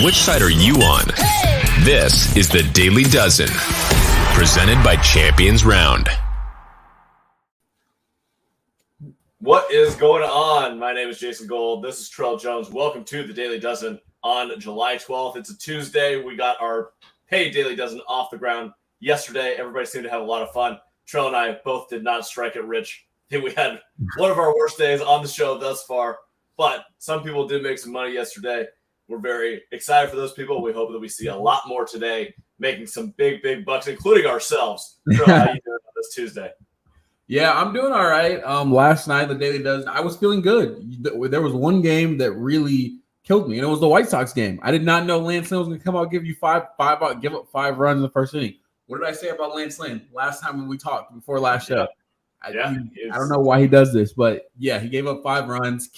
Which side are you on? This is the Daily Dozen, presented by Champions Round. What is going on? My name is Jason Gold. This is Trell Jones. Welcome to the Daily Dozen on July 12th. It's a Tuesday. We got our paid Daily Dozen off the ground yesterday. Everybody seemed to have a lot of fun. Trell and I both did not strike it rich. I think we had one of our worst days on the show thus far, but some people did make some money yesterday. We're very excited for those people. We hope that we see a lot more today, making some big bucks, including ourselves. Trell, how are you doing on this Tuesday? Yeah, I'm doing all right. Last night, the Daily Dozen, I was feeling good. There was one game that really killed me, and it was the White Sox game. I did not know Lance Lynn was going to come out and give you give up 5 runs in the first inning. What did I say about Lance Lynn last time when we talked before last show? I don't know why he does this, but yeah, he gave up 5 runs,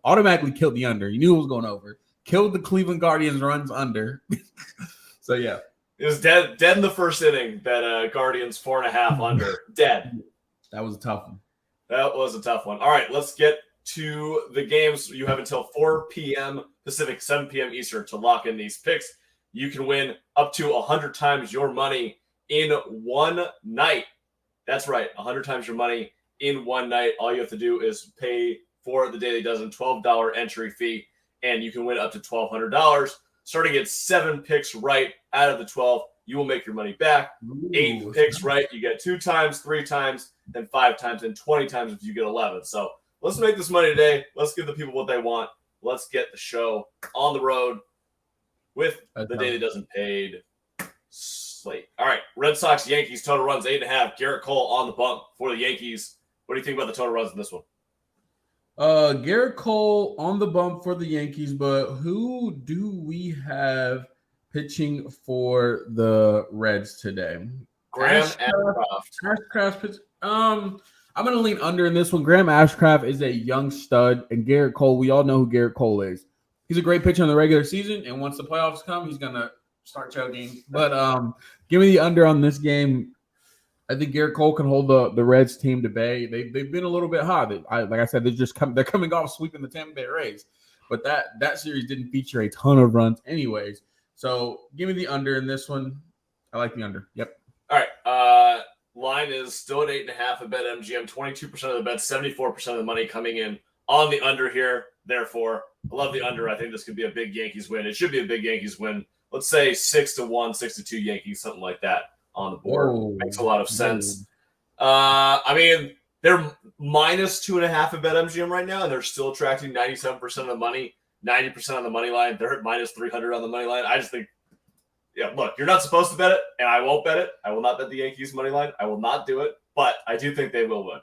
automatically killed the under. He knew it was going over. Killed the Cleveland Guardians runs under. So, yeah. It was dead in the first inning, that Guardians 4.5 under. Dead. That was a tough one. That was a tough one. All right, let's get to the games. You have until 4 p.m. Pacific, 7 p.m. Eastern to lock in these picks. You can win up to 100 times your money in one night. That's right, 100 times your money in one night. All you have to do is pay for the Daily Dozen $12 entry fee, and you can win up to $1,200. Starting at 7 picks right out of the 12, you will make your money back. 8 picks right, you get 2 times, 3 times, then 5 times, and 20 times if you get 11. So let's make this money today. Let's give the people what they want. Let's get the show on the road with the Daily Dozen paid slate. All right, Red Sox, Yankees, total runs 8.5. Garrett Cole on the bump for the Yankees. What do you think about the total runs in this one? Garrett Cole on the bump for the Yankees, but who do we have pitching for the Reds today? Graham Ashcraft. I'm going to lean under in this one. Graham Ashcraft is a young stud, and Garrett Cole, we all know who Garrett Cole is. He's a great pitcher in the regular season, and once the playoffs come, he's going to start choking. But give me the under on this game. I think Garrett Cole can hold the Reds team to bay. They've been a little bit hot. Like I said, they're coming off sweeping the Tampa Bay Rays, but that series didn't feature a ton of runs, anyways. So give me the under in this one. I like the under. Yep. All right. Line is still at 8.5 at BetMGM. 22% of the bet, 74% of the money coming in on the under here. Therefore, I love the under. I think this could be a big Yankees win. It should be a big Yankees win. Let's say 6-1, 6-2 Yankees, something like that on the board. Whoa. Makes a lot of sense. I mean, they're minus 2.5 at BetMGM right now, and they're still attracting 97% of the money, 90% on the money line. They're at minus 300 on the money line. I just think, look, you're not supposed to bet it, and I won't bet it. I will not bet the Yankees money line. I will not do it, but I do think they will win.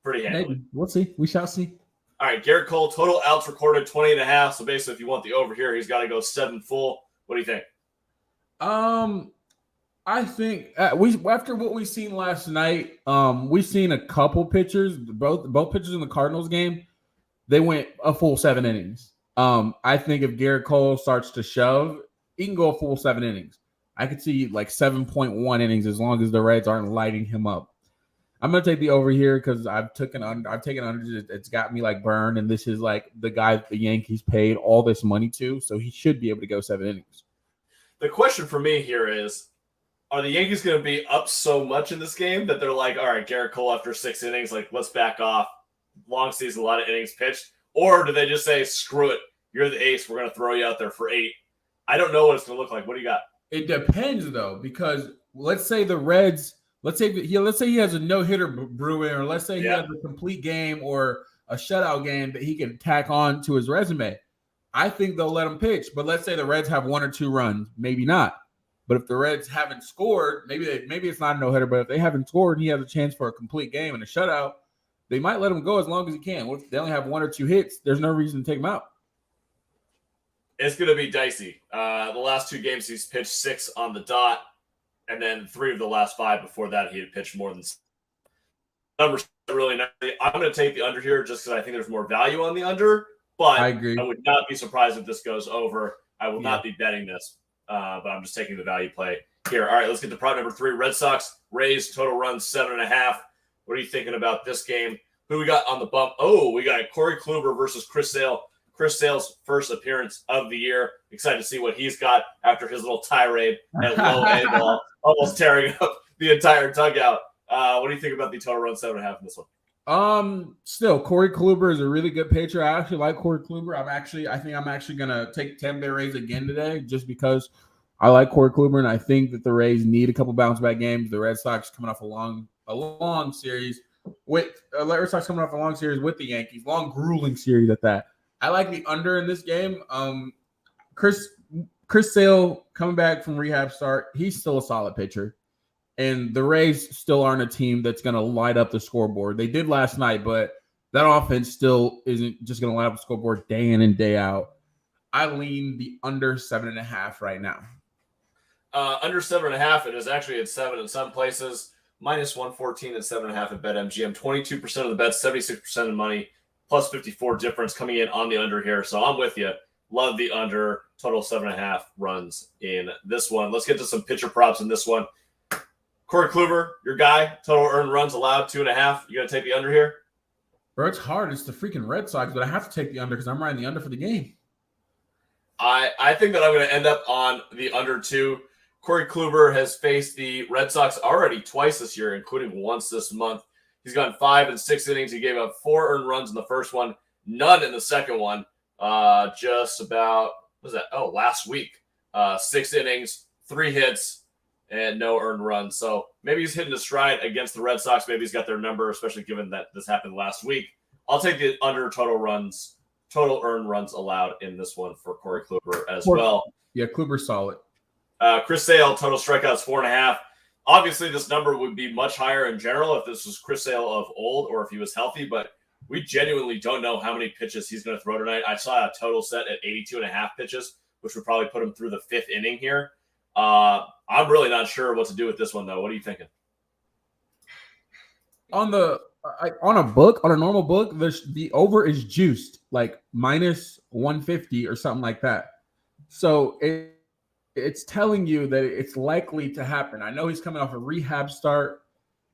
Pretty handily. Maybe. We'll see. We shall see. All right, Garrett Cole, total outs recorded 20.5. So basically, if you want the over here, he's got to go 7 full. What do you think? I think after what we've seen last night, we've seen a couple pitchers, both pitchers in the Cardinals game, they went a full 7 innings. I think if Garrett Cole starts to shove, he can go a full 7 innings. I could see like 7.1 innings as long as the Reds aren't lighting him up. I'm gonna take the over here because I've taken under. It's got me like burned, and this is like the guy that the Yankees paid all this money to, so he should be able to go 7 innings. The question for me here is, are the Yankees going to be up so much in this game that they're like, all right, Garrett Cole after 6 innings, like, let's back off. Long season, a lot of innings pitched. Or do they just say, screw it, you're the ace, we're going to throw you out there for 8? I don't know what it's going to look like. What do you got? It depends, though, because let's say the Reds, let's say he has a no-hitter brewing, or let's say he has a complete game or a shutout game that he can tack on to his resume. I think they'll let him pitch, but let's say the Reds have 1 or 2 runs, maybe not. But if the Reds haven't scored, maybe it's not a no-hitter, but if they haven't scored and he has a chance for a complete game and a shutout, they might let him go as long as he can. If they only have 1 or 2 hits, there's no reason to take him out. It's going to be dicey. The last 2 games, he's pitched 6 on the dot, and then 3 of the last 5 before that, he had pitched more than 6. Numbers really nice. I'm going to take the under here just because I think there's more value on the under, but I agree. I would not be surprised if this goes over. I will not be betting this. But I'm just taking the value play here. All right, let's get to prop number 3. Red Sox, Rays, total runs 7.5. What are you thinking about this game? Who we got on the bump? Oh, we got Corey Kluber versus Chris Sale. Chris Sale's first appearance of the year. Excited to see what he's got after his little tirade at low A ball, almost tearing up the entire dugout. What do you think about the total run 7.5 in this one? Still, Corey Kluber is a really good pitcher. I actually like Corey Kluber. I think I'm actually gonna take Tampa Bay Rays again today, just because I like Corey Kluber, and I think that the Rays need a couple bounce back games. The Red Sox coming off a long series with Red Sox coming off a long series with the Yankees, long grueling series at that. I like the under in this game. Chris Sale coming back from rehab start, he's still a solid pitcher. And the Rays still aren't a team that's going to light up the scoreboard. They did last night, but that offense still isn't just going to light up the scoreboard day in and day out. I lean the under 7.5 right now. Under 7.5, it is actually at 7 in some places. Minus 114 at 7.5 at BetMGM. 22% of the bets, 76% of the money, plus 54 difference coming in on the under here. So I'm with you. Love the under. Total 7.5 runs in this one. Let's get to some pitcher props in this one. Corey Kluber, your guy, total earned runs allowed 2.5. You going to take the under here? Bro, it's hard. It's the freaking Red Sox, but I have to take the under because I'm riding the under for the game. I think that I'm going to end up on the under 2. Corey Kluber has faced the Red Sox already twice this year, including once this month. He's gone 5 and 6 innings. He gave up 4 earned runs in the first one, none in the second one. Just about, what was that? Oh, last week. 6 innings, 3 hits, and no earned runs. So maybe he's hitting a stride against the Red Sox. Maybe he's got their number, especially given that this happened last week. I'll take the under total earned runs allowed in this one for Corey Kluber as well. Yeah, Kluber's solid. Chris Sale, total strikeouts 4.5. Obviously, this number would be much higher in general if this was Chris Sale of old or if he was healthy, but we genuinely don't know how many pitches he's going to throw tonight. I saw a total set at 82.5 pitches, which would probably put him through the 5th inning here. I'm really not sure what to do with this one, though. What are you thinking? On a normal book, the over is juiced, like minus 150 or something like that. So it's telling you that it's likely to happen. I know he's coming off a rehab start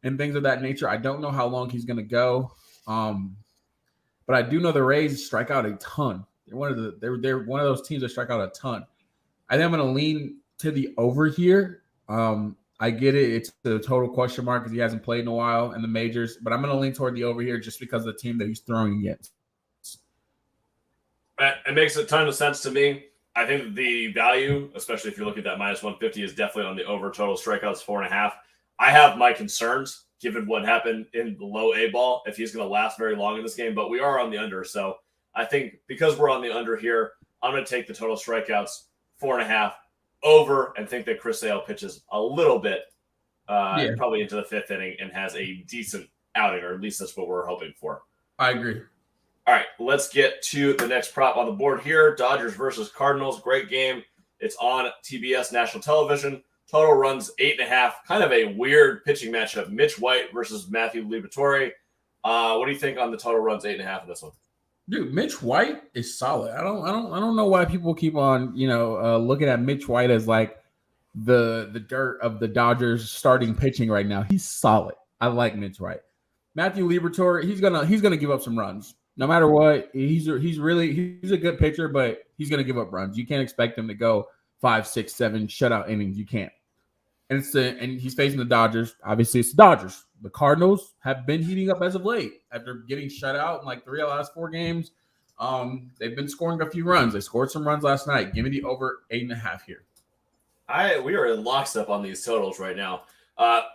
and things of that nature. I don't know how long he's going to go. But I do know the Rays strike out a ton. They're one of those teams that strike out a ton. I think I'm going to lean to the over here. I get it. It's the total question mark because he hasn't played in a while in the majors, but I'm going to lean toward the over here just because of the team that he's throwing against. It makes a ton of sense to me. I think the value, especially if you look at that minus 150, is definitely on the over. Total strikeouts 4.5. I have my concerns given what happened in the low A ball, if he's going to last very long in this game, but we are on the under. So I think because we're on the under here, I'm going to take the total strikeouts 4.5 over and think that Chris Sale pitches a little bit, probably into the 5th inning and has a decent outing, or at least that's what we're hoping for. I agree. All right, let's get to the next prop on the board here. Dodgers versus Cardinals. Great game. It's on TBS national television. Total runs 8.5. Kind of a weird pitching matchup. Mitch White versus Matthew Liberatore. What do you think on the total runs 8.5 in this one? Dude, Mitch White is solid. I don't know why people keep on, looking at Mitch White as like the dirt of the Dodgers starting pitching right now. He's solid. I like Mitch White. Matthew Liberatore, he's gonna give up some runs. No matter what, he's a good pitcher, but he's gonna give up runs. You can't expect him to go 5, 6, 7 shutout innings. You can't. And he's facing the Dodgers. Obviously, it's the Dodgers. The Cardinals have been heating up as of late after getting shut out in like 3 of the last 4 games. They've been scoring a few runs. They scored some runs last night. Give me the over 8.5 here. We are in lockstep on these totals right now.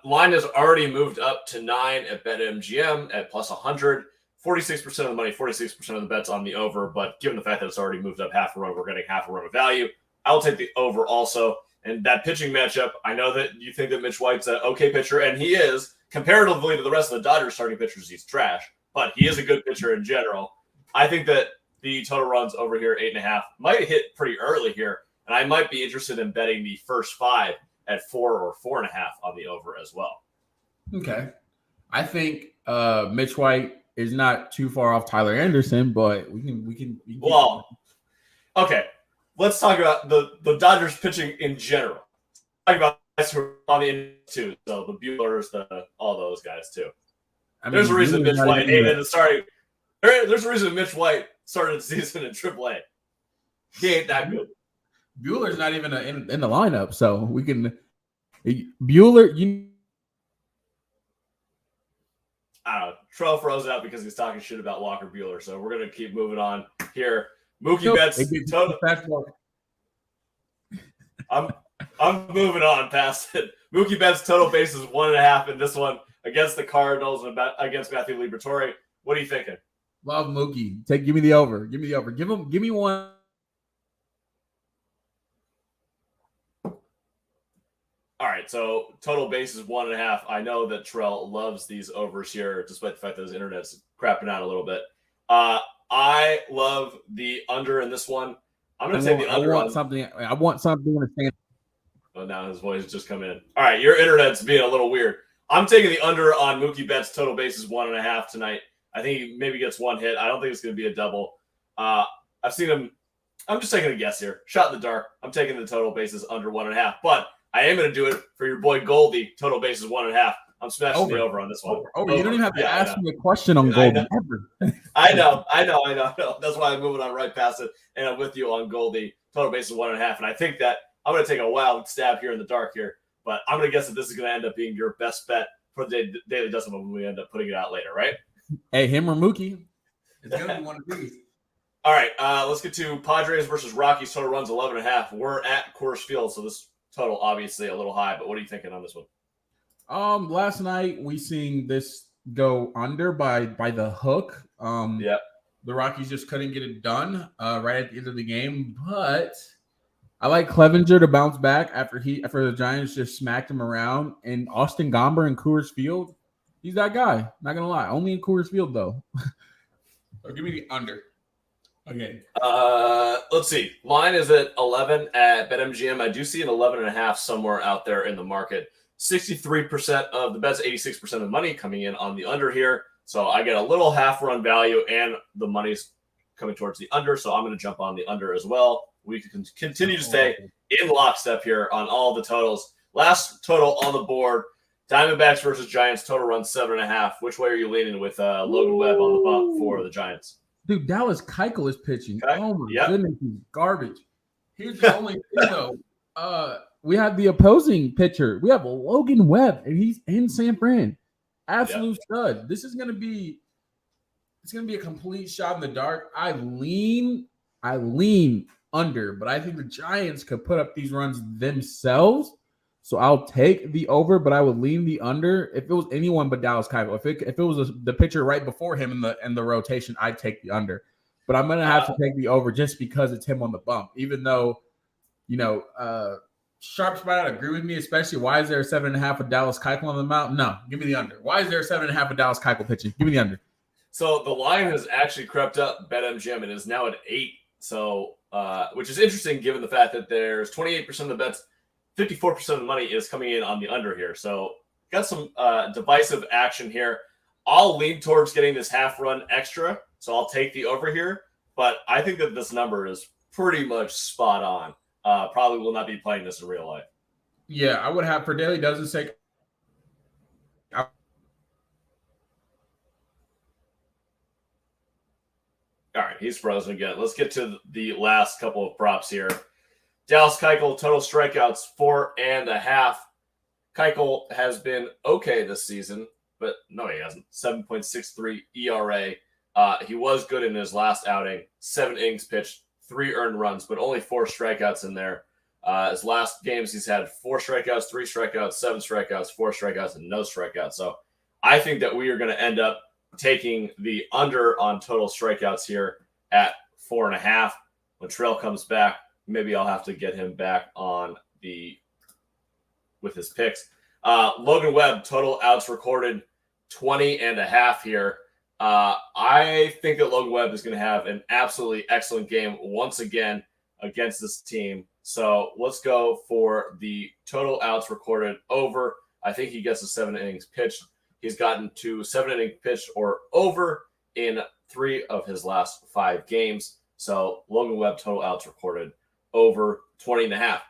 Line has already moved up to 9 at BetMGM at plus 100. 46% of the money, 46% of the bets on the over. But given the fact that it's already moved up half a run, we're getting half a run of value. I'll take the over also. And that pitching matchup, I know that you think that Mitch White's an okay pitcher, and he is. Comparatively to the rest of the Dodgers starting pitchers, he's trash. But he is a good pitcher in general. I think that the total runs over here, 8.5, might hit pretty early here. And I might be interested in betting the first 5 at 4 or 4.5 on the over as well. Okay. I think Mitch White is not too far off Tyler Anderson, but we can well, okay. Let's talk about the Dodgers pitching in general. Talk about guys who are on the end too. So the Buehlers, all those guys too. There's a reason Mitch White ain't in the starting. There's a reason Mitch White started the season in AAA. He ain't that good. Bueller's not even in the lineup, so we can Bueller. I don't know. Trell froze out because he's talking shit about Walker Bueller, so we're gonna keep moving on here. Mookie Betts total. I'm moving on past it. Mookie Betts total bases 1.5 in this one against the Cardinals and against Matthew Liberatore. What are you thinking? Love Mookie. Give me the over. Give me the over. Give me one. All right, so total bases 1.5. I know that Trell loves these overs here, despite the fact that his internet's crapping out a little bit. I love the under in this one. I'm going to take the under. I want something in the stand. Oh, now his voice just come in. All right, your internet's being a little weird. I'm taking the under on Mookie Betts total bases 1.5 tonight. I think he maybe gets one hit. I don't think it's going to be a double. I've seen him. I'm just taking a guess here. Shot in the dark. I'm taking the total bases under 1.5, but I am going to do it for your boy Goldie. Total bases 1.5. I'm smashing the over on this one. Over. You don't even have to ask me a question on Goldie ever. I know. That's why I'm moving on right past it, and I'm with you on Goldie. Total bases 1.5, and I think that I'm going to take a wild stab here in the dark here, but I'm going to guess that this is going to end up being your best bet for the Daily Dozen when we end up putting it out later, right? Hey, him or Mookie. It's going to be one of these. All right, let's get to Padres versus Rockies. Total runs 11.5. We're at Coors Field, so this total obviously a little high, but what are you thinking on this one? Last night we seen this go under by the hook. Yep. The Rockies just couldn't get it done right at the end of the game, but I like Clevenger to bounce back after the Giants just smacked him around. And Austin Gomber in Coors Field, he's that guy. Not gonna lie, only in Coors Field though. So give me the under. Okay. Let's see. Line is at 11 at BetMGM. I do see an 11.5 somewhere out there in the market. 63% of the bets, 86% of the money coming in on the under here. So I get a little half run value, and the money's coming towards the under. So I'm going to jump on the under as well. We can continue to stay in lockstep here on all the totals. Last total on the board: Diamondbacks versus Giants. Total run 7.5. Which way are you leaning with Logan Webb on the bump for the Giants? Dude, Dallas Keuchel is pitching. Okay. Oh my goodness, he's garbage. Here's the only thing though. We have the opposing pitcher. We have Logan Webb, and he's in San Fran. Absolute stud. This is gonna be a complete shot in the dark. I lean under, but I think the Giants could put up these runs themselves. So I'll take the over, but I would lean the under. If it was anyone but Dallas Keuchel, if it was the pitcher right before him in the rotation, I'd take the under. But I'm gonna have to take the over just because it's him on the bump. Even though, Sharp Spot agree with me, especially why is there a 7.5 with Dallas Keuchel on the mound? No, give me the under. Why is there a 7.5 with Dallas Keuchel pitching? Give me the under. So the line has actually crept up. BetMGM, it is now at 8. So which is interesting given the fact that there's 28% of the bets. 54% of the money is coming in on the under here. So got some divisive action here. I'll lean towards getting this half run extra. So I'll take the over here. But I think that this number is pretty much spot on. Probably will not be playing this in real life. Yeah, I would have for Daily Dozen's sake. All right, he's frozen again. Let's get to the last couple of props here. Dallas Keuchel, total strikeouts, 4.5. Keuchel has been okay this season, but no, he hasn't. 7.63 ERA. He was good in his last outing. 7 innings pitched, 3 earned runs, but only 4 strikeouts in there. His last games, he's had 4 strikeouts, 3 strikeouts, 7 strikeouts, 4 strikeouts, and no strikeouts. So I think that we are going to end up taking the under on total strikeouts here at 4.5. When Trell comes back, maybe I'll have to get him back on with his picks. Logan Webb, total outs recorded 20.5 here. I think that Logan Webb is going to have an absolutely excellent game once again against this team. So let's go for the total outs recorded over. I think he gets to 7 innings pitched. He's gotten to 7 innings pitched or over in 3 of his last 5 games. So Logan Webb, total outs recorded over 20.5.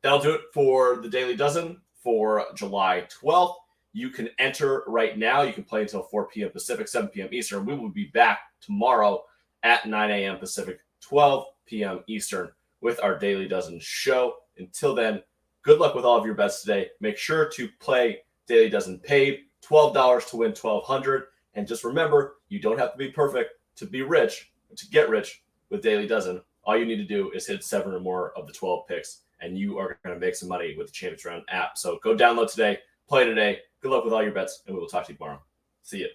That'll do it for the Daily Dozen for July 12th. You can enter right now. You can play until 4 p.m. Pacific, 7 p.m. Eastern. We will be back tomorrow at 9 a.m. Pacific, 12 p.m. Eastern with our Daily Dozen show. Until then, good luck with all of your bets today. Make sure to play Daily Dozen paid, $12 to win $1,200. And just remember, you don't have to be perfect to be rich, to get rich with Daily Dozen. All you need to do is hit 7 or more of the 12 picks, and you are going to make some money with the Champions Round app. So go download today, play today. Good luck with all your bets, and we will talk to you tomorrow. See you.